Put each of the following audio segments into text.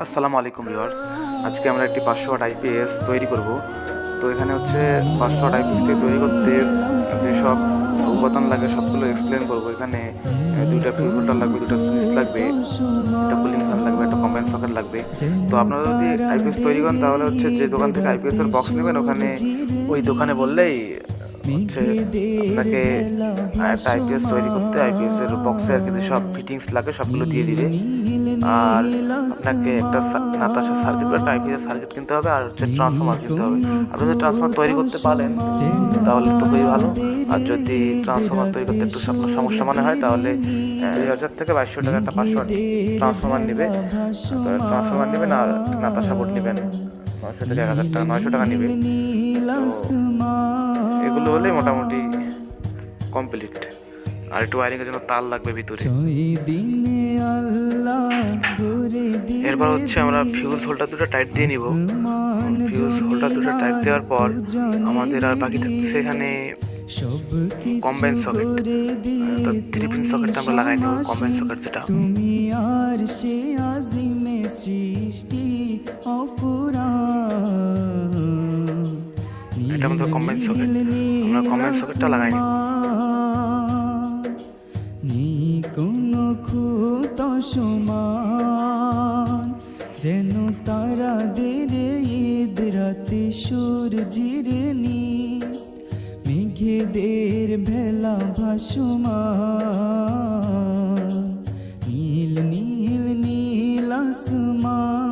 আসসালামু আলাইকুম ভিউয়ার্স, আজকে আমরা একটি 500 ওয়াট IPS তৈরি করব। তো এখানে হচ্ছে 500 ওয়াট IPS তৈরি করতে যেসব উপাদান লাগে সবগুলো এক্সপ্লেন করব। এখানে দুইটা ফিউজ হোল্ডার লাগবে, দুটো সুইচ লাগবে, একটা কুলিং ফ্যান লাগবে, একটা কম্বাইন সকেট লাগবে। তো আপনারা যদি IPS তৈরি করেন তাহলে হচ্ছে যে দোকান থেকে IPS এর বক্স নেবেন, ওখানে ওই দোকানে বললেই হচ্ছে আপনাকে একটা IPS তৈরি করতে IPS এর বক্সে আর কি সব ফিটিংস লাগে সবগুলো দিয়ে দিবে। আর আপনাকে একটা নাতাশা সার্কিট বা একটা IPS সার্কিট কিনতে হবে, আর হচ্ছে ট্রান্সফর্মার কিনতে হবে। আপনি যদি ট্রান্সফর্মার তৈরি করতে পারেন তাহলে তো খুবই ভালো, আর যদি ট্রান্সফর্মার তৈরি করতে একটু সমস্যা মনে হয় তাহলে 2000 থেকে 2200 টাকা একটা 500 ওয়াট ট্রান্সফর্মার নেবে। ট্রান্সফর্মার নেবেন আর নাতাশা বোর্ড নেবেন, 900 থেকে 1000 টাকা 900 টাকা নেবে। এগুলো হলেই মোটামুটি কমপ্লিট। আর একটু ওয়ারিংয়ের জন্য তার লাগবে ভিতরে। এরপর হচ্ছে আমরা ফিউজ হোল্ডার দুটো টাইট দিয়ে নিব। ফিউজ হোল্ডার দুটো টাইট দেওয়ার পর আমাদের আর বাকি থাকছে এখানে কম্বাইন সকেট। তো 3 পিন সকেটটা আমরা লাগাই নেব, কম্বাইন সকেট যেটা। এটা আমাদের কম্বাইন সকেট, আমরা কম্বাইন সকেটটা লাগাই নেব। যেন তারাদের ঈদ রাতে সূর্যের মেঘেদের ভেলা ভাসমান, নীল নীল নীল আসমান।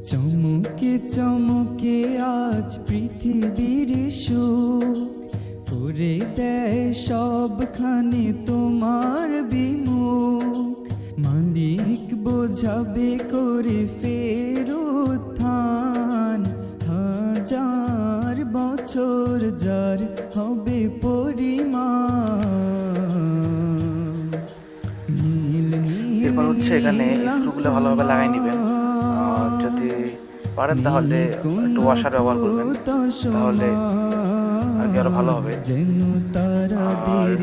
চমকে চমকে আজ পৃথিবীর সুখ করে দেয় সবখানে তোমার বিমুখ। মালিক বোঝাবে করে ফেরুত্থান, হাজার বছর যার হবে পরিমাণ। এরপর হচ্ছে এখানে স্ক্রুগুলো ভালোভাবে লাগাই নেবেন। যদি পারেন তাহলে একটু ওয়াশার ব্যবহার করবেন, তাহলে আর কি আরো ভালো হবে। যেন তারাদের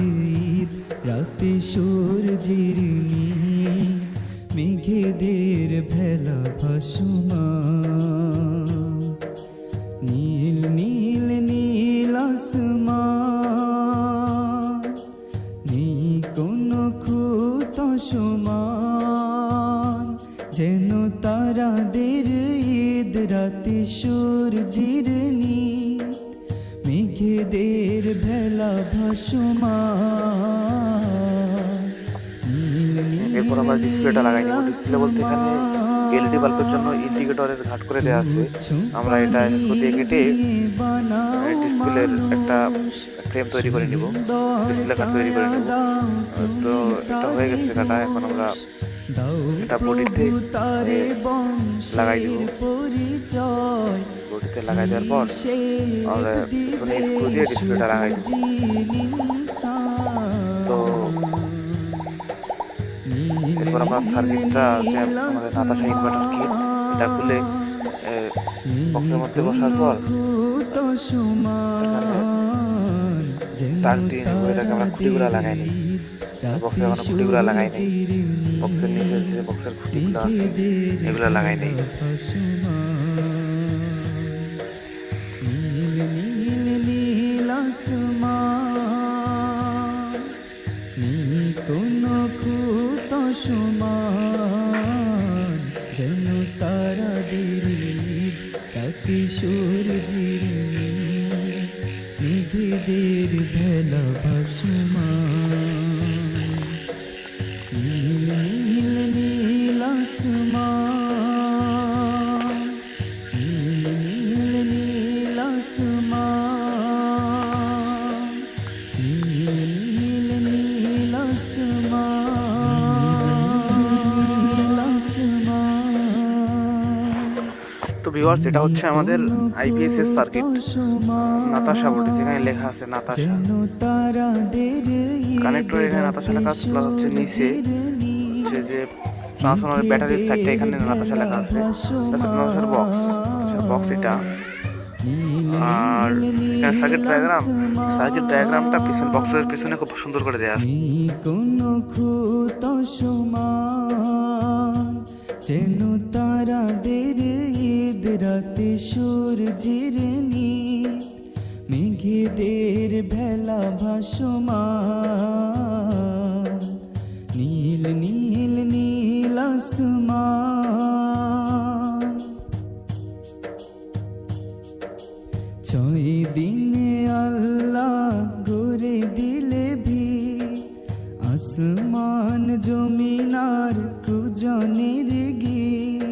ঈদ রাতে সূর্যের মেঘেদের ভেলা ভাসমান, নীল নীল নীল আসমান। নেই কোনো খুঁত সমান, যেন তারাদের ঈদ রাতে সূর্যের মেঘেদের ভেলা ভাসমান। এরপর আমরা ডিসপ্লেটা লাগাই নেব। ডিসপ্লে বলতে এখানে LED বাল্বের জন্য ইন্ডিকেটরের ঘাট করে দেওয়া আছে। আমরা এটা দিয়ে কেটে ডিসপ্লের একটা ফ্রেম তৈরি করে নিব, ডিসপ্লে ঘাট তৈরি করে নিব। তো এটা হয়ে গেছে কাটা। এখন আমরা এটা বডিতে লাগাই দিব। বডিতে লাগাই দেওয়ার পর আমরা পিছনে স্ক্রু দিয়ে ডিসপ্লেটা লাগাই দিব। তো এরপর আমরা সার্কিটটা যে আমাদের নাতাশা ইনভার্টার কিট এটা খুলে বক্সের মধ্যে বসার পর তার দিয়ে নেব। এটাকে আমরা খুঁটিগুলা লাগাই নিই, বক্সে এখনো খুঁটিগুলা লাগাই নেই। বক্সের নিচে যে বক্সের খুঁটিগুলো আছে এগুলো লাগাই নেই। কোনো খুঁত সমান, যেন তারাদের ঈদ রাতে সূর্যের মেঘেদের ভেলা ভাসমান, নীল নীল নীল আসমান, নীল নীল নীল আসমান, নীল নীল নীল আসমান। তো ভিউয়ার্স, এটা হচ্ছে আমাদের IPS এর সার্কিট নাতাশা বোর্ডে যেখানে লেখা আছে নাতাশা। কানেক্টর এখানে নাতাশা লেখা আছে, প্লাস হচ্ছে নিচে হচ্ছে যে ট্রান্সফরমারের ব্যাটারির সাইডটা এখানে নাতাশা লেখা আছে। নাতাশার বক্স এটা। আর এখানে সার্কিট ডায়াগ্রামটা পিছনে বক্সের পিছনে খুব সুন্দর করে দেওয়া আছে। কোনো খুত সমান যেন তারাদের ঈদ রাতে সূর্যের নীল মেঘেদের ভেলা ভাসমান নীল নীল নীল আসমান। 6 দিনে আল্লাহ গড়ে দিলে ভিত আসমান জমিনার কুজনের গীত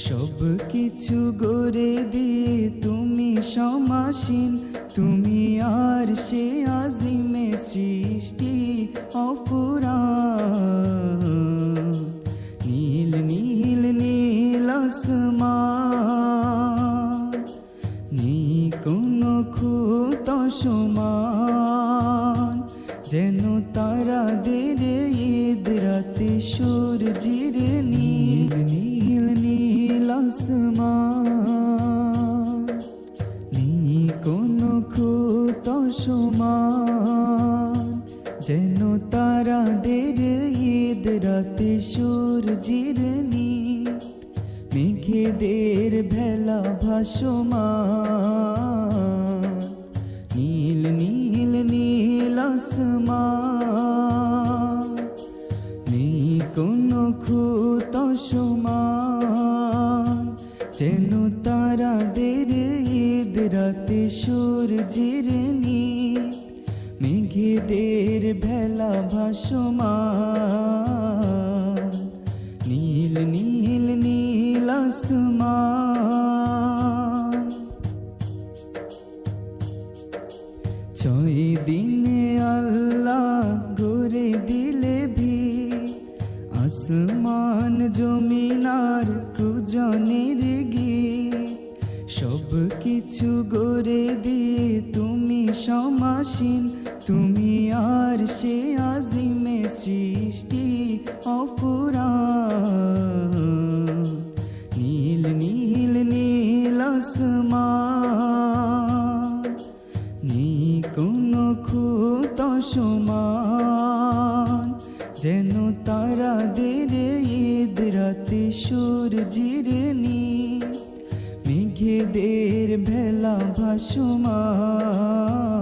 সব কিছু গড়ে দিয়ে তুমি সমাসীন তুমি আর সে আজিমে সৃষ্টি অপুরাণ নীল নীল নীল আসমান নেই কোনো খুত সমান যেন তারাদের ঈদ রাতে সূর্যের নীল নীল নীল আসমান নেই কোনো খুত সমান যেন তারাদের ঈদ রাতে সূর্যের নীল মেঘেদের ভেলা ভাসমান নীল নীল নীল আসমান নেই কোনো খুত সমান যেন তারাদের ঈদ রাতে সূর্যের নীল মেঘেদের ভেলা ভাসমান নীল নীল নীল আসমান। 6 দিনে আল্লাহ গড়ে দিলে ভিত আসমান জমিনার কুজনের গীত সব কিছু গড়ে দিয়ে তুমি সমাসীন তুমি আর সে আজিমে সৃষ্টি অপুরাণ নীল নীল নীল আসমান নেই কোনো খুত সমান যেন তারাদের ঈদ রাতে সূর্যের নীল মেঘেদের ভেলা ভাসমান